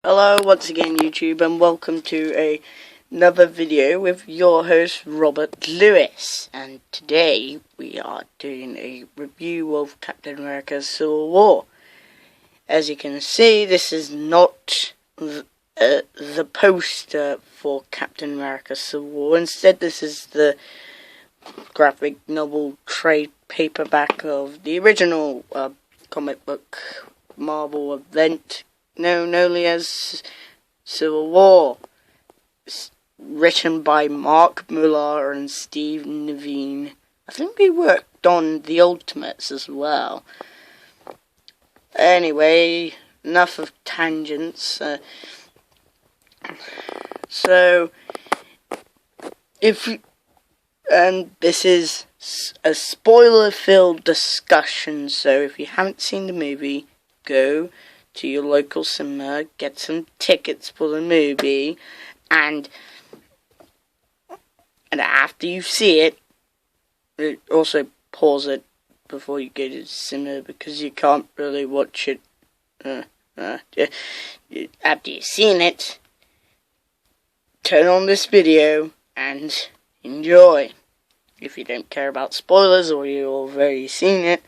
Hello once again YouTube, and welcome to another video with your host Robert Lewis. And today we are doing a review of Captain America Civil War. As you can see, this is not the poster for Captain America Civil War. Instead, this is the graphic novel trade paperback of the original comic book Marvel event known only as Civil War, written by Mark Millar and Steve Naveen. I think they worked on the Ultimates as well. Anyway, enough of tangents. This is a spoiler-filled discussion, so if you haven't seen the movie, go to your local cinema, get some tickets for the movie, and after you see it, also pause it before you go to the cinema, because you can't really watch it after you've seen it. Turn on this video and enjoy. If you don't care about spoilers or you've already seen it,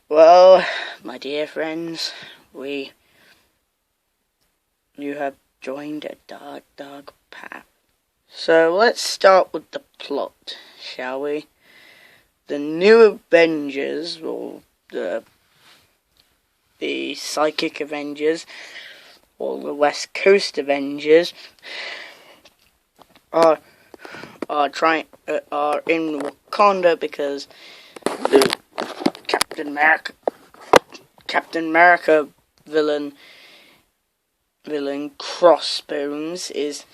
well, my dear friends, you have joined a dark path. So let's start with the plot, shall we? The New Avengers, or the Psychic Avengers, or the West Coast Avengers, are in Wakanda because the Captain America villain Crossbones is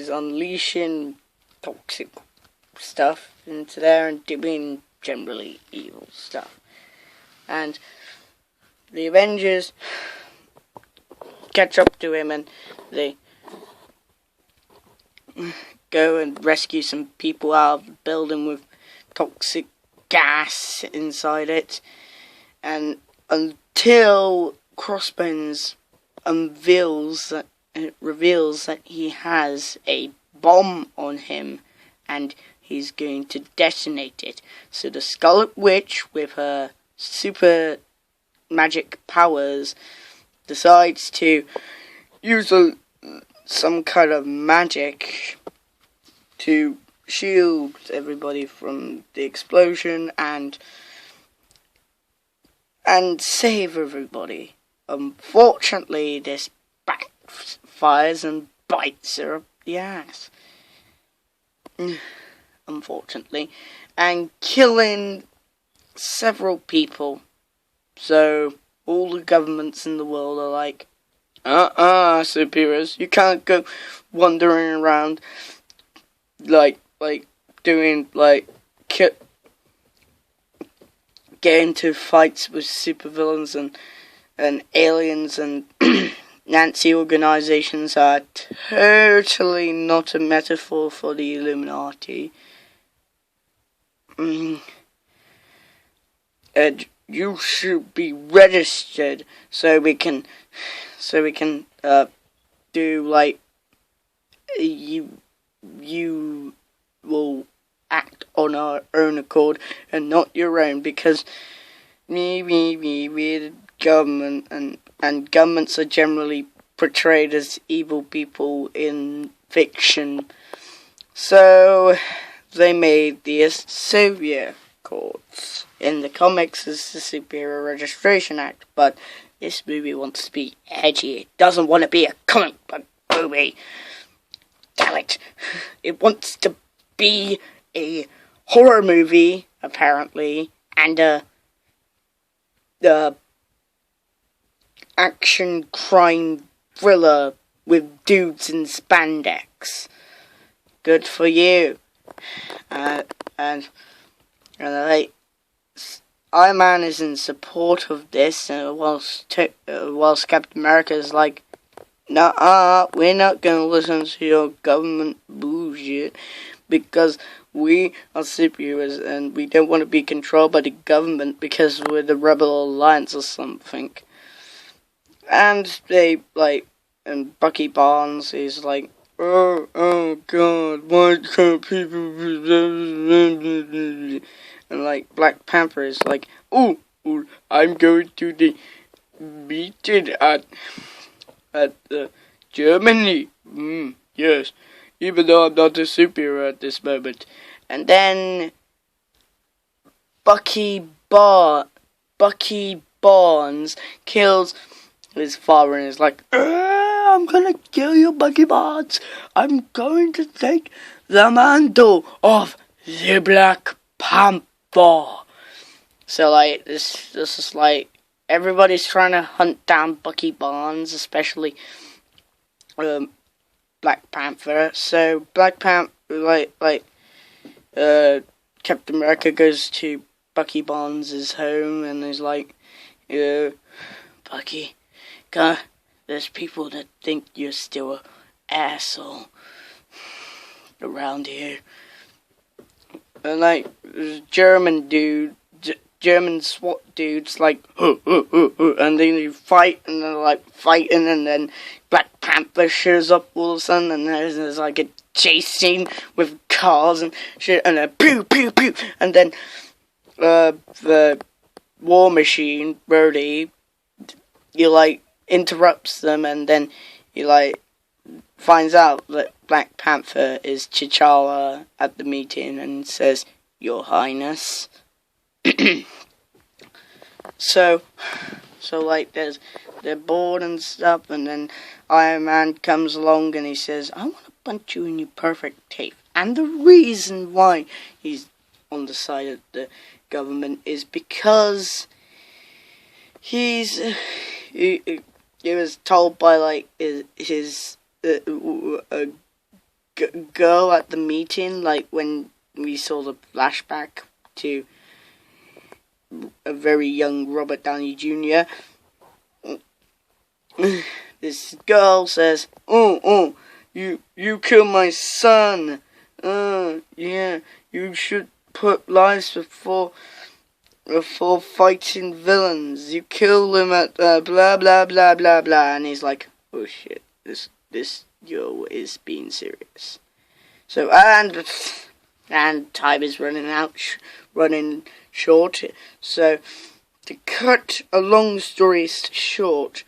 unleashing toxic stuff into there and doing generally evil stuff. And the Avengers catch up to him, and they go and rescue some people out of the building with toxic gas inside it, and until Crossbones reveals that he has a bomb on him and he's going to detonate it. So the Scarlet Witch, with her super magic powers, decides to use some kind of magic to shield everybody from the explosion and save everybody. Unfortunately, this backfires and bites her up the ass. Unfortunately, and killing several people. So all the governments in the world are like, superheroes, you can't go wandering around get into fights with supervillains and aliens and Nazi organizations are totally not a metaphor for the Illuminati. And you should be registered so we can do you will act on our own accord and not your own, because we're the government, and governments are generally portrayed as evil people in fiction. So they made the Soviet Accords. In the comics, it's the Superior Registration Act, but this movie wants to be edgy. It doesn't want to be a comic book movie. Damn it. It wants to be a horror movie, apparently, and the action crime thriller with dudes in spandex. Good for you. And Iron Man is in support of this, whilst Captain America is like, nah, we're not going to listen to your government bullshit, because we are superheroes and we don't want to be controlled by the government because we're the Rebel Alliance or something. And they, like, and Bucky Barnes is like, oh God, why can't people be... And, like, Black Panther is like, oh, I'm going to the meeting at Germany. Yes, even though I'm not a superhero at this moment. And then Bucky Barnes kills his father and is like, I'm gonna kill you, Bucky Barnes. I'm going to take the mantle of the Black Panther. So, like, this is like, everybody's trying to hunt down Bucky Barnes, especially Black Panther. So Black Panther, Captain America goes to Bucky Barnes' home and is like, Bucky, God, there's people that think you're still an asshole around here. And, like, there's German SWAT dudes, like, and then they fight, and they're, like, fighting, and then Black Panther shows up all of a sudden, and there's like, a chase scene with cars and shit, and then pew, pew, pew, and then, the War Machine, Brody, he, like, interrupts them, and then he, like, finds out that Black Panther is T'Challa at the meeting, and says, Your Highness. So like, they're bored and stuff, and then Iron Man comes along and he says, I want to punch you in your perfect teeth. And the reason why he's on the side of the government is because he was told by, like, his girl at the meeting, like, when we saw the flashback to a very young Robert Downey Jr. This girl says, you killed my son. Yeah, you should put lives before fighting villains. You kill them at blah blah blah blah blah. And he's like, oh shit, this girl is being serious. So and time is running short. So, to cut a long story short,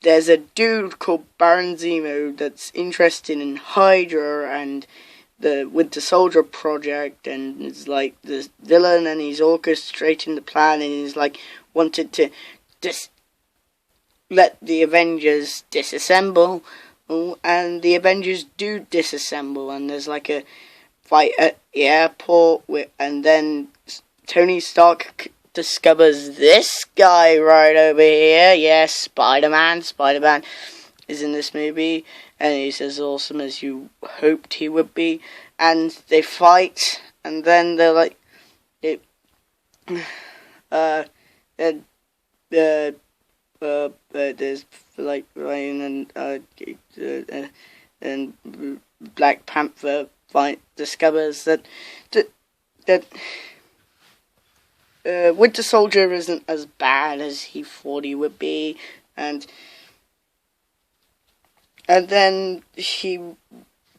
there's a dude called Baron Zemo that's interested in Hydra and the Winter Soldier project, and is like this villain, and he's orchestrating the plan, and he's like wanted to let the Avengers disassemble, and the Avengers do disassemble, and there's like a fight at the airport, and then Tony Stark discovers this guy right over here. Yes, Spider-Man is in this movie, and he's as awesome as you hoped he would be. And they fight, and then they're like, there's like Ryan and Black Panther discovers that Winter Soldier isn't as bad as he thought he would be, and then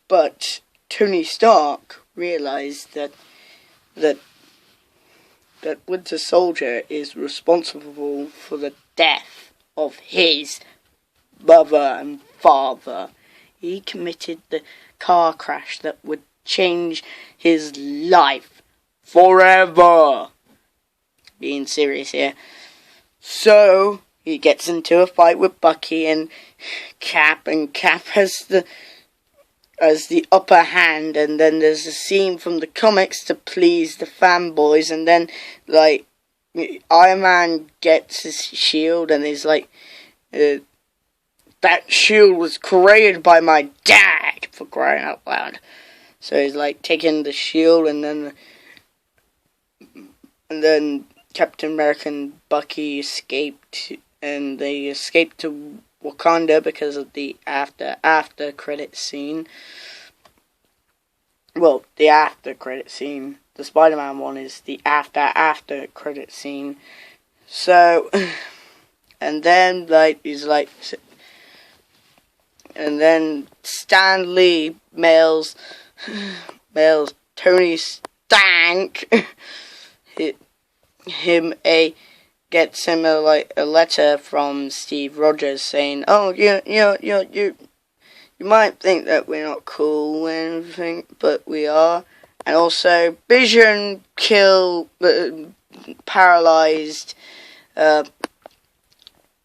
but Tony Stark realized that Winter Soldier is responsible for the death of his mother and father. He committed the car crash that would change his life forever. Being serious here. So he gets into a fight with Bucky and Cap has the upper hand, and then there's a scene from the comics to please the fanboys, and then like Iron Man gets his shield and he's like, that shield was created by my dad, for crying out loud. So he's like taking the shield, and then Captain America and Bucky escaped, and they escaped to Wakanda because of the after credit scene. well, the after credit scene. The Spider-Man one is the after credit scene. So, and then and then Stan Lee mails Tony Stank gets him a letter from Steve Rogers saying, "Oh, you might think that we're not cool and everything, but we are." And also, Vision paralyzed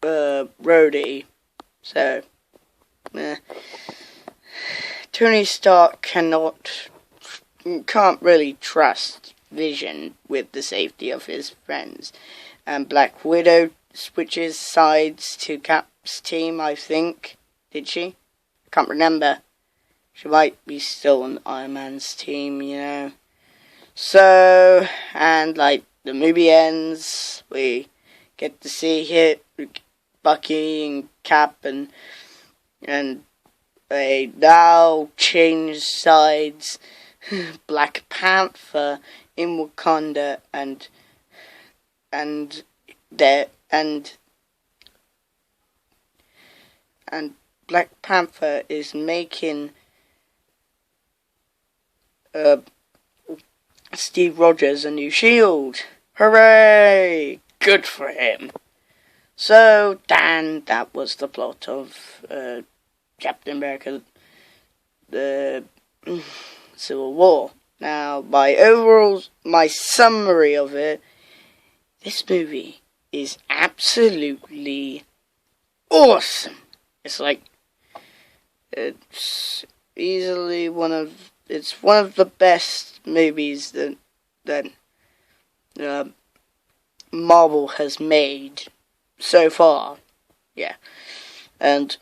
Rhodey. So, Tony Stark can't really trust Vision with the safety of his friends. And Black Widow switches sides to Cap's team, I think. Did she? Can't remember. She might be still on Iron Man's team, you know. So, and the movie ends, we get to see Bucky and Cap and they now change sides. Black Panther in Wakanda and Black Panther is making Steve Rogers a new shield. Hooray! Good for him. So, Dan, that was the plot of Captain America, the Civil War. Now, my summary of it, this movie is absolutely awesome. It's easily one of the best movies that Marvel has made so far. Yeah. And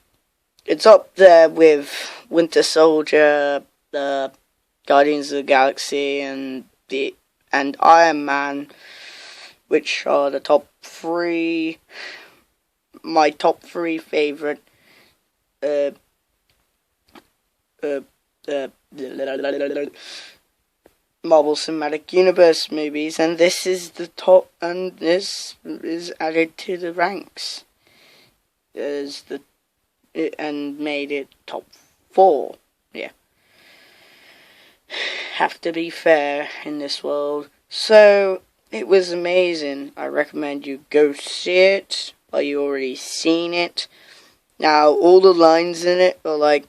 it's up there with Winter Soldier, Guardians of the Galaxy, and Iron Man, which are the top three. My top three favorite Marvel Cinematic Universe movies, and this is the top, and this is added to the ranks and made it top 4. Yeah, have to be fair in this world. So it was amazing. I recommend you go see it, or you already seen it. Now all the lines in it are like,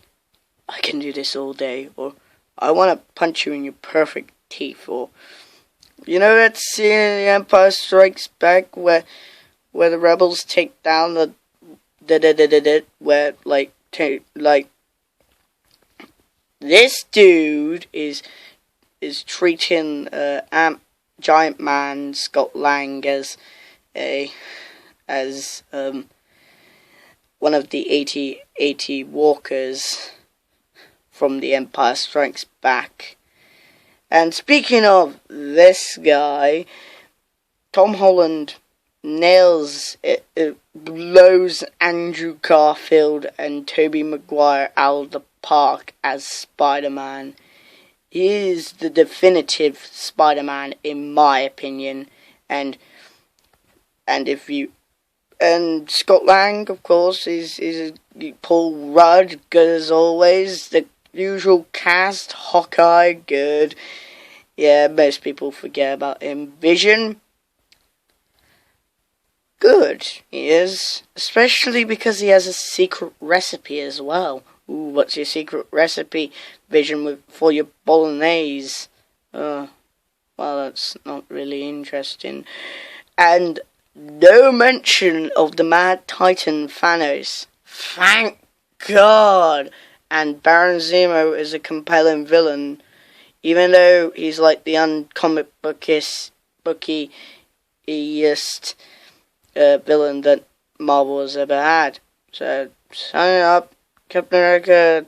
"I can do this all day," or "I want to punch you in your perfect teeth," or you know that scene in The Empire Strikes Back where the rebels take down the where this dude is treating Giant Man Scott Lang as one of the 80 walkers from The Empire Strikes Back. And speaking of this guy, Tom Holland nails it, blows Andrew Garfield and Tobey Maguire out of the park as Spider-Man. He is the definitive Spider-Man in my opinion, and Scott Lang, of course, is Paul Rudd, good as always. The usual cast, Hawkeye, good. Yeah, most people forget about him. Vision, good, he is. Especially because he has a secret recipe as well. Ooh, what's your secret recipe, Vision, for your bolognese? Well, that's not really interesting. And no mention of the Mad Titan Thanos. Thank God! And Baron Zemo is a compelling villain, even though he's like the uncomic bookiest villain that Marvel has ever had. So, sign up, Captain America,